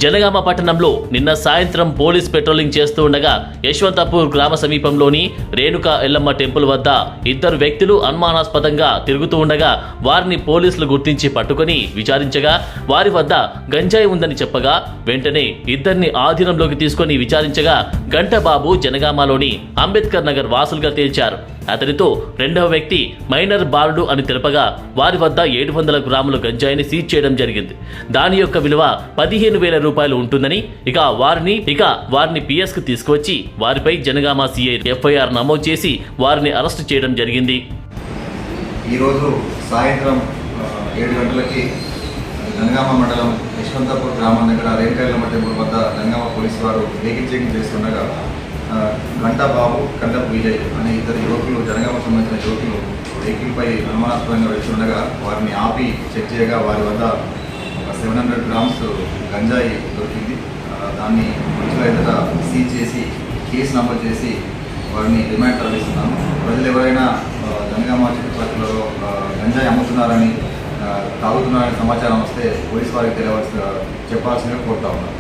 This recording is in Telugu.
జనగామ పట్టణంలో నిన్న సాయంత్రం పోలీస్ పెట్రోలింగ్ చేస్తూ ఉండగా యశ్వంతపూర్ గ్రామ సమీపంలోని రేణుకా ఎల్లమ్మ టెంపుల్ వద్ద ఇద్దరు వ్యక్తులు అనుమానాస్పదంగా తిరుగుతూ ఉండగా వారిని పోలీసులు గుర్తించి పట్టుకొని విచారించగా వారి వద్ద గంజాయి ఉందని చెప్పగా వెంటనే ఇద్దరిని ఆధీనంలోకి తీసుకొని విచారించగా గంటబాబు జనగామలోని అంబేద్కర్ నగర్ వాసులుగా తేల్చారు. అతనితో రెండవ వ్యక్తి మైనర్ బాలుడు అని తెలుపగా వారి వద్ద 700 గ్రాముల గంజాయిని సీజ్ చేయడం జరిగింది. దాని యొక్క విలువ 15,000 రూపాయలు ఉంటుందని ఇక వారిని పిఎస్కు తీసుకువచ్చి వారిపై జనగామ సిఐ ఎఫ్ఐఆర్ నమోదు చేసి వారిని అరెస్టు చేయడం జరిగింది. ఈరోజు సాయంత్రం 7 గంటలకి జనగామ మండలం యశ్వంతపూర్ గ్రామం దగ్గర రేణుకా ఎల్లమ్మ టెంపుల్ వద్ద జనగామ పోలీసు వారు వెహికల్ చెకింగ్ చేస్తుండగా గంటబాబు కంటపు విజయ్ అనే ఇద్దరు యువకులు జనగామకు సంబంధించిన యువకులు వెహికల్పై అనుమానాస్పదంగా వెళ్తుండగా వారిని ఆపి చెక్ చేయగా వారి వద్ద 700 గ్రామ్స్ గంజాయి దొరికింది. దాన్ని పోలీసుల ఎదుట సీజ్ చేసి కేసు నమోదు చేసి వారిని రిమాండ్ తరలిస్తున్నాము. ప్రజలు ఎవరైనా జనగామ చుట్టుపక్కలలో గంజాయి అమ్ముతున్నారని తాగుతున్నారని సమాచారం వస్తే పోలీసు వారికి చెప్పాల్సిందిగా కోరుతా ఉన్నారు.